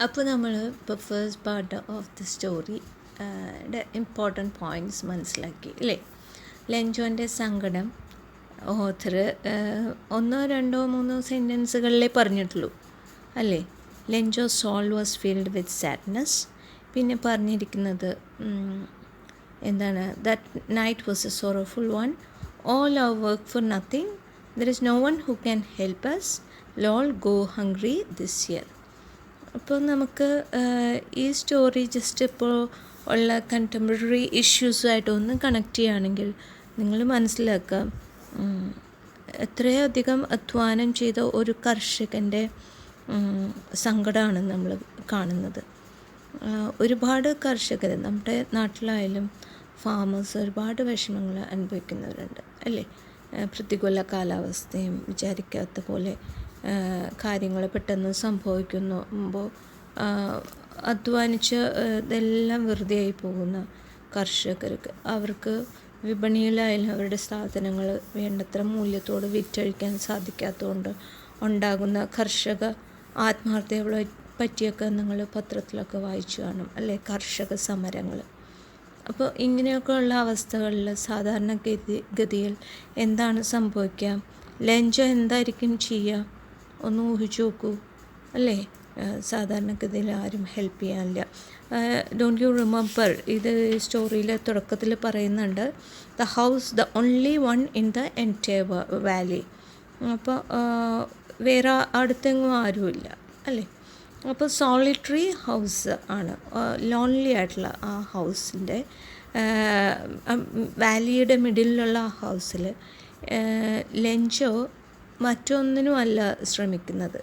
അപ്പോൾ നമ്മൾ ഇപ്പോൾ first part of the story important points മനസ്സിലാക്കി അല്ലേ. ലെഞ്ചോൻ്റെ സങ്കടം ഓഥർ ഒന്നോ രണ്ടോ മൂന്നോ സെൻറ്റൻസുകളിലേ പറഞ്ഞിട്ടുള്ളൂ അല്ലേ. Lencho soul was filled with sadness. പിന്നെ പറഞ്ഞിരിക്കുന്നത് എന്താണ്, that night was a sorrowful one, all our work for nothing, there is no one who can help us, we'll go hungry this year. അപ്പോൾ നമുക്ക് ഈ സ്റ്റോറി ജസ്റ്റ് ഇപ്പോൾ ഉള്ള contemporary ഇഷ്യൂസുമായിട്ടൊന്ന് connect ചെയ്യുകയാണെങ്കിൽ നിങ്ങൾ മനസ്സിലാക്കുക, എത്രയധികം അധ്വാനം ചെയ്ത ഒരു കർഷകൻ്റെ സങ്കടമാണ് നമ്മൾ കാണുന്നത്. ഒരുപാട് കർഷകർ നമ്മുടെ നാട്ടിലായാലും ഫാമേഴ്സ് ഒരുപാട് വിഷമങ്ങൾ അനുഭവിക്കുന്നവരുണ്ട് അല്ലേ. പ്രതികൂല കാലാവസ്ഥയും വിചാരിക്കാത്ത പോലെ കാര്യങ്ങൾ പെട്ടെന്ന് സംഭവിക്കുമ്പോൾ അധ്വാനിച്ച് ഇതെല്ലാം വെറുതെ ആയി പോകുന്ന കർഷകർക്ക് അവർക്ക് വിപണിയിലായാലും അവരുടെ സാധനങ്ങൾ വേണ്ടത്ര മൂല്യത്തോട് വിറ്റഴിക്കാൻ സാധിക്കാത്തതുകൊണ്ട് ഉണ്ടാകുന്ന കർഷക ആത്മഹത്യകളെ പറ്റിയൊക്കെ നിങ്ങൾ പത്രത്തിലൊക്കെ വായിച്ചു കാണും അല്ലേ, കർഷക സമരങ്ങൾ. അപ്പോൾ ഇങ്ങനെയൊക്കെയുള്ള അവസ്ഥകളിൽ സാധാരണ ഗതിയിൽ എന്താണ് സംഭവിക്കുക? ലെഞ്ചോ എന്തായിരിക്കും ചെയ്യുക? ഒന്ന് ഊഹിച്ചു നോക്കൂ അല്ലേ. സാധാരണഗതിയിൽ ആരും ഹെൽപ്പ് ചെയ്യാനില്ല. ഡോണ്ട് യു റിമെമ്പർ, ഇത് സ്റ്റോറിയിൽ തുടക്കത്തിൽ പറയുന്നുണ്ട്, the house the only one in the entire Valley. അപ്പോൾ വേറെ അടുത്തെങ്ങും ആരുമില്ല അല്ലേ. അപ്പോൾ സോളിറ്ററി ഹൗസ് ആണ്, ലോൺലി ആയിട്ടുള്ള ആ ഹൗസിൻ്റെ വാലിയുടെ മിഡിലുള്ള ആ ഹൗസിൽ ലെഞ്ചോ മറ്റൊന്നിനുമല്ല ശ്രമിക്കുന്നത്.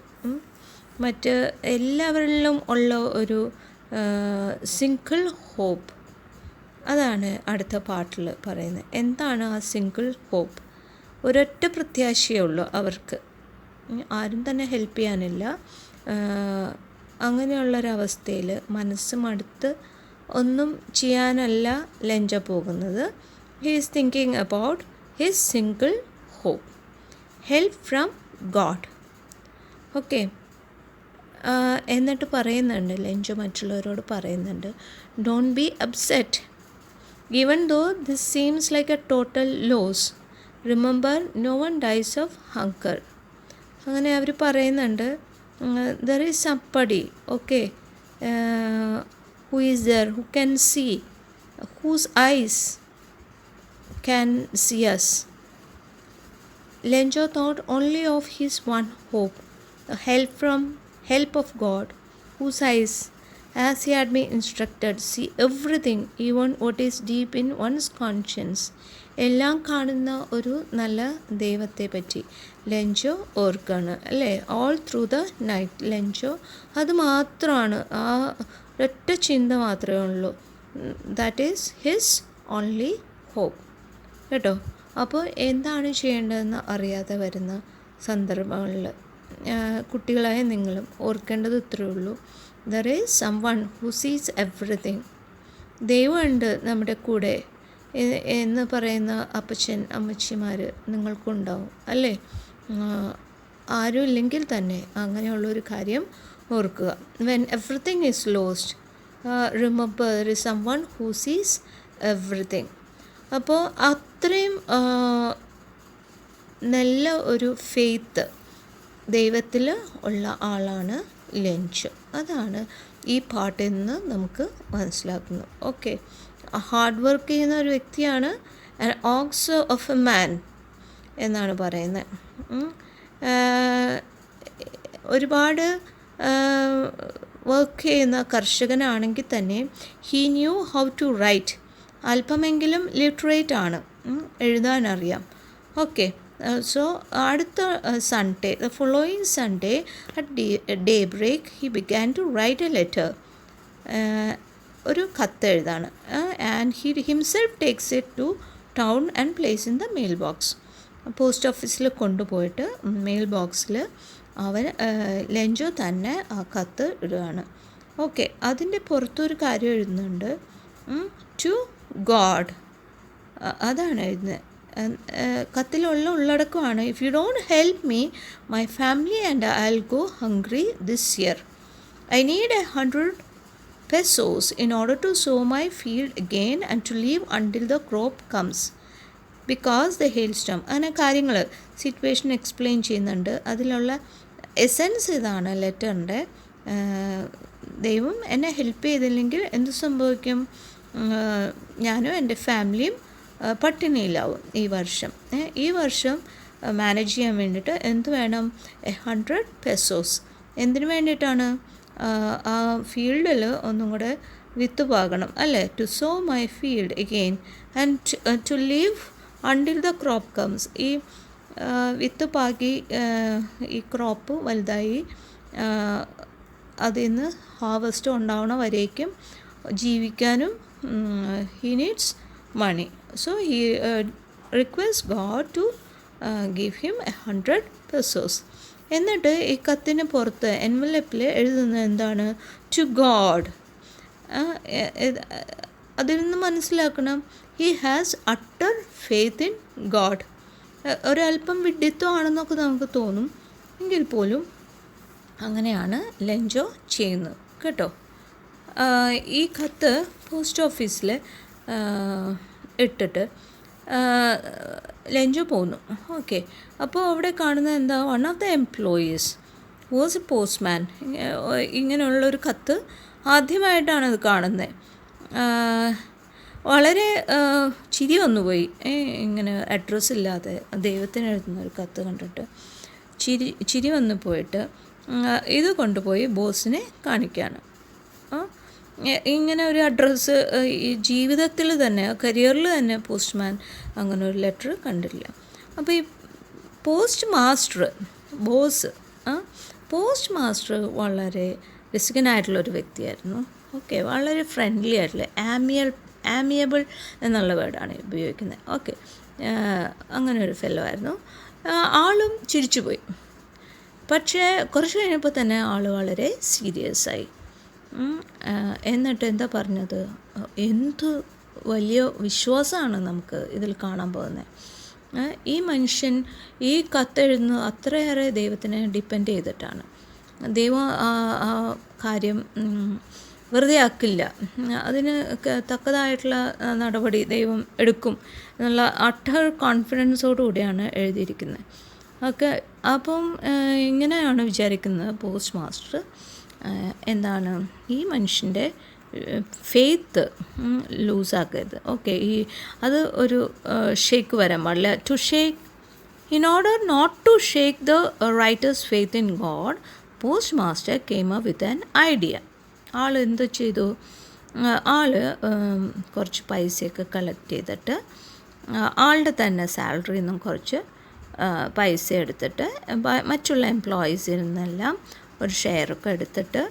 മറ്റ് എല്ലാവരിലും ഉള്ള ഒരു സിംഗിൾ ഹോപ്പ്, അതാണ് അടുത്ത പാട്ടിൽ പറയുന്നത്. എന്താണ് ആ സിംഗിൾ ഹോപ്പ്? ഒരൊറ്റ പ്രത്യാശയേ ഉള്ളൂ അവർക്ക്, ആരും തന്നെ ഹെൽപ്പ് ചെയ്യാനില്ല. അങ്ങനെയുള്ളൊരവസ്ഥയിൽ മനസ്സ് മടുത്ത് ഒന്നും ചെയ്യാനല്ല ലെഞ്ച പോകുന്നത്. He is thinking about his single hope, help from God. Okay. എന്നിട്ട് പറയുന്നുണ്ട്, ലെഞ്ചോ മറ്റുള്ളവരോട് പറയുന്നുണ്ട്, don't be upset even though this seems like a total loss, remember no one dies of hunger. അങ്ങനെ അവർ പറയുന്നുണ്ട്, there is somebody, okay, who is there, who can see, whose eyes can see us. Lenjo thought only of his one hope, the help of God, whose eyes, as he had been instructed, see everything, even what is deep in one's conscience. എല്ലാം കാണുന്ന ഒരു നല്ല ദൈവത്തെ പറ്റി Lencho ഓർക്കാണ് അല്ലേ. All through the night Lencho അത് മാത്രമാണ്, ആ ഒറ്റ ചിന്ത മാത്രമേ ഉള്ളൂ. That is his only hope കേട്ടോ. അപ്പോൾ എന്താണ് ചെയ്യേണ്ടതെന്ന് അറിയാതെ വരുന്ന സന്ദർഭങ്ങളിൽ കുട്ടികളായ നിങ്ങളും ഓർക്കേണ്ടത് ഇത്രയേ ഉള്ളൂ, there is someone who sees everything. ദൈവമുണ്ട് നമ്മുടെ കൂടെ എന്ന് പറയുന്ന അപ്പച്ചൻ അമ്മച്ചിമാർ നിങ്ങൾക്കുണ്ടാവും അല്ലേ. ആരും ഇല്ലെങ്കിൽ തന്നെ അങ്ങനെയുള്ളൊരു കാര്യം ഓർക്കുക. When everything is lost, remember there is someone who sees everything. അപ്പോൾ അത്രയും നല്ല ഒരു ഫെയ്ത്ത് ദൈവത്തിൽ ഉള്ള ആളാണ് ലെഞ്ചോ. അതാണ് ഈ പാട്ടിൽ നിന്ന് നമുക്ക് മനസ്സിലാക്കുന്നത്. ഓക്കെ, ഹാർഡ് വർക്ക് ചെയ്യുന്ന ഒരു വ്യക്തിയാണ്, an ox of a man എന്നാണ് പറയുന്നത്. ഒരുപാട് വർക്ക് ചെയ്യുന്ന കർഷകനാണെങ്കിൽ തന്നെ he knew how to write, അല്പമെങ്കിലും ലിറ്ററേറ്റ് ആണ്, എഴുതാനറിയാം. ഓക്കെ. സോ അടുത്ത Sunday, the following Sunday at day break he began to write a letter. ഒരു കത്ത് എഴുതാണ്. And he himself takes it to town and place in the mail box. Post ഓഫീസിൽ കൊണ്ടുപോയിട്ട് mail ബോക്സിൽ അവൻ ലെഞ്ചോ തന്നെ ആ കത്ത് ഇടുകയാണ്. ഓക്കെ. അതിൻ്റെ പുറത്തൊരു കാര്യം എഴുതുന്നുണ്ട്, ടു ഗോഡ്. അതാണ് എഴുതുന്നത്. കത്തിലുള്ള ഉള്ളടക്കമാണ്, if you don't help me my family and I will go hungry this year. I need 100 pesos in order to sow my field again and to leave until the crop comes. Because the hailstorm അങ്ങനെ കാര്യങ്ങൾ situation explain ചെയ്യുന്നുണ്ട്. അതിലുള്ള essence ഇതാണ് ലെറ്ററിൻ്റെ. ദൈവം എന്നെ help ചെയ്തില്ലെങ്കിൽ എന്ത് സംഭവിക്കും? ഞാനും എൻ്റെ ഫാമിലിയും പട്ടിണിയിലാവും ഈ വർഷം മാനേജ് ചെയ്യാൻ വേണ്ടിയിട്ട് എന്ത് വേണം? 100 pesos. എന്തിനു വേണ്ടിയിട്ടാണ്? ആ ഫീൽഡിൽ ഒന്നും കൂടെ വിത്ത് പാകണം അല്ലേ? To sow my field again and to leave until the crop comes. ഈ വിത്ത് പാകി ഈ ക്രോപ്പ് വലുതായി അതിൽ നിന്ന് ഹാർവസ്റ്റ് ഉണ്ടാവണ വരേക്കും ജീവിക്കാനും he needs money. So he request God to give him 100 pesos. എന്നിട്ട് ഈ കത്തിന് പുറത്ത് എൻവലപ്പിൽ എഴുതുന്നത് എന്താണ്? To God. അതിൽ നിന്ന് മനസ്സിലാക്കണം he has utter faith in God. ഒരല്പം വിഡ്ഢിത്വമാണെന്നൊക്കെ നമുക്ക് തോന്നും, എങ്കിൽ പോലും അങ്ങനെയാണ് ലെഞ്ചോ ചെയ്യുന്നത് കേട്ടോ. ഈ കത്ത് പോസ്റ്റ് ഓഫീസിൽ ഇട്ടിട്ട് ലെഞ്ചോ പോന്നു. ഓക്കെ, അപ്പോൾ അവിടെ കാണുന്നത് എന്താ? One of the employees was A postman. ഇങ്ങനെയുള്ളൊരു കത്ത് ആദ്യമായിട്ടാണത് കാണുന്നത്. വളരെ ചിരി വന്നുപോയി. ഇങ്ങനെ അഡ്രസ്സ് ഇല്ലാതെ ദൈവത്തിന് എഴുതുന്ന ഒരു കത്ത് കണ്ടിട്ട് ചിരി വന്നു പോയിട്ട് ഇത് കൊണ്ടുപോയി ബോസിനെ കാണിക്കുകയാണ്. ഇങ്ങനെ ഒരു അഡ്രസ്സ് ഈ ജീവിതത്തിൽ തന്നെ കരിയറിൽ തന്നെ പോസ്റ്റ്മാൻ അങ്ങനെ ഒരു ലെറ്റർ കണ്ടില്ല. അപ്പോൾ ഈ പോസ്റ്റ് മാസ്റ്റർ വളരെ രസികനായിട്ടുള്ളൊരു വ്യക്തിയായിരുന്നു. ഓക്കെ, വളരെ ഫ്രണ്ട്ലി ആയിട്ടുള്ള ആമിയബിൾ എന്നുള്ള വേർഡാണ് ഉപയോഗിക്കുന്നത്. ഓക്കെ, അങ്ങനെ ഒരു ഫെല്ലോ ആയിരുന്നു. ആളും ചിരിച്ചുപോയി. പക്ഷേ കുറച്ച് കഴിഞ്ഞപ്പോൾ തന്നെ ആൾ വളരെ സീരിയസ് ആയി. എന്നിട്ട് എന്താ പറഞ്ഞത്? എന്ത് വലിയ വിശ്വാസമാണ് നമുക്ക് ഇതിൽ കാണാൻ പോകുന്നത്. ഈ മനുഷ്യൻ ഈ കത്തെഴുതുന്നത് അത്രയേറെ ദൈവത്തിനെ ഡിപ്പെൻഡ് ചെയ്തിട്ടാണ്. ദൈവം ആ കാര്യം വെറുതെ ആക്കില്ല, അതിന് തക്കതായിട്ടുള്ള നടപടി ദൈവം എടുക്കും എന്നുള്ള അട്ടർ കോൺഫിഡൻസോടു കൂടിയാണ് എഴുതിയിരിക്കുന്നത്. ഒക്കെ അപ്പം ഇങ്ങനെയാണ് വിചാരിക്കുന്നത് പോസ്റ്റ് മാസ്റ്റർ. എന്താണ്? ഈ മനുഷ്യൻ്റെ ഫെയ്ത്ത് ലൂസാക്കരുത്. ഓക്കെ, അത് ഒരു ഷേക്ക് വരാൻ പാടില്ല. To shake in order not to shake the writer's faith in God, post master came up with an idea. ആൾ എന്ത് ചെയ്തു? ആൾ കുറച്ച് പൈസയൊക്കെ കളക്ട് ചെയ്തിട്ട് ആളുടെ തന്നെ സാലറിയിൽ നിന്നും കുറച്ച് പൈസ എടുത്തിട്ട് മറ്റുള്ള എംപ്ലോയീസിൽ നിന്നെല്ലാം ഒരു ഷെയറൊക്കെ എടുത്തിട്ട്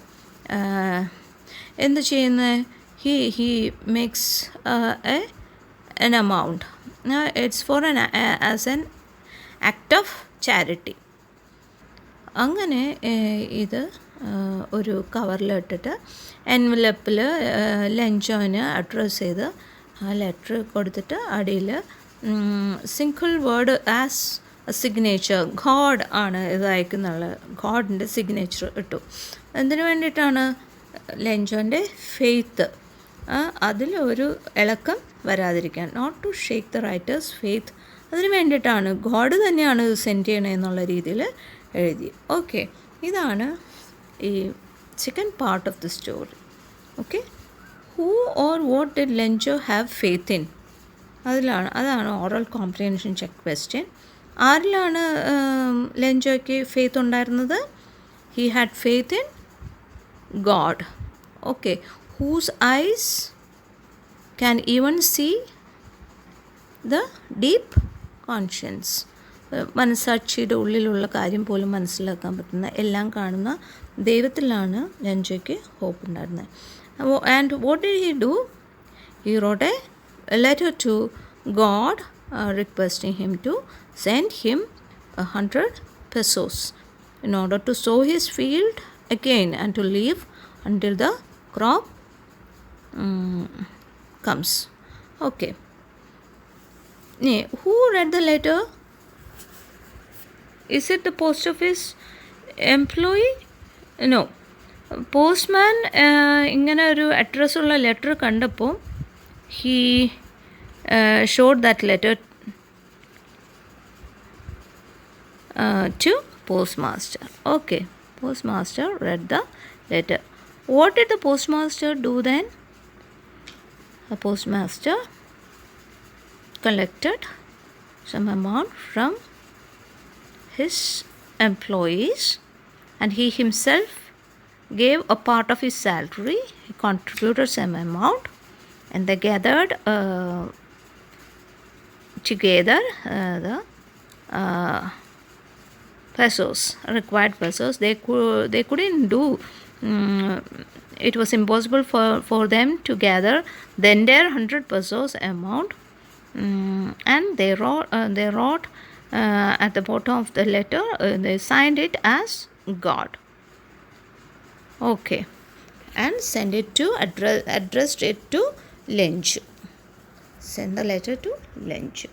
എന്ത് ചെയ്യുന്നത്? He makes an amount. It's for as an act of charity. അങ്ങനെ ഇത് ഒരു കവറിലിട്ടിട്ട് എൻവലപ്പിൽ ലഞ്ചോന് അഡ്രസ്സ് ചെയ്ത് ആ ലെറ്റർ കൊടുത്തിട്ട് അടിയിൽ single word as signature God ആണ് ഇത് അയക്കുന്നുള്ള ഗോഡിൻ്റെ സിഗ്നേച്ചർ ഇട്ടു. എന്തിനു വേണ്ടിയിട്ടാണ്? ലെഞ്ചോൻ്റെ ഫെയ്ത്ത് അതിലൊരു ഇളക്കം വരാതിരിക്കാൻ, not to shake the writer's faith, അതിന് വേണ്ടിയിട്ടാണ്. ഗോഡ് തന്നെയാണ് ഇത് സെൻഡ് ചെയ്യണേ എന്നുള്ള രീതിയിൽ എഴുതി. ഓക്കെ, ഇതാണ് ഈ second part of the story. Okay, who or what did Lencho have faith in? അതാണ് ഓറൽ കോംപ്രിഹെൻഷൻ ചെക്ക് ക്വസ്റ്റ്യൻ. ആരിലാണ് ലെഞ്ചോയ്ക്ക് ഫെയ്ത്ത് ഉണ്ടായിരുന്നത്? He had faith in God. Okay, whose eyes can even see the deep conscience. മനസ്സാക്ഷിയുടെ ഉള്ളിലുള്ള കാര്യം പോലും മനസ്സിലാക്കാൻ പറ്റുന്ന, എല്ലാം കാണുന്ന ദൈവത്തിലാണ് ലെഞ്ചോയ്ക്ക് ഹോപ്പ് ഉണ്ടായിരുന്നത്. And what did he do? He wrote a letter to God requesting him to send him 100 pesos in order to sow his field again and to leave until the crop comes. Okay. Who read the letter? Is it the post office employee? No. Postman ഇങ്ങനെ ഒരു അഡ്രസ്സുള്ള letter കണ്ടപ്പോൾ he showed that letter to postmaster. Okay, postmaster read the letter. What did the postmaster do then? The postmaster collected some amount from his employees and he himself gave a part of his salary. He contributed some amount and they gathered together the pesos, required pesos. They couldn't do. It was impossible for them to gather the entire 100 pesos amount, and they wrote at the bottom of the letter. They signed it as God. Okay, and send it to addressed it to Lenju. Send the letter to Lenju.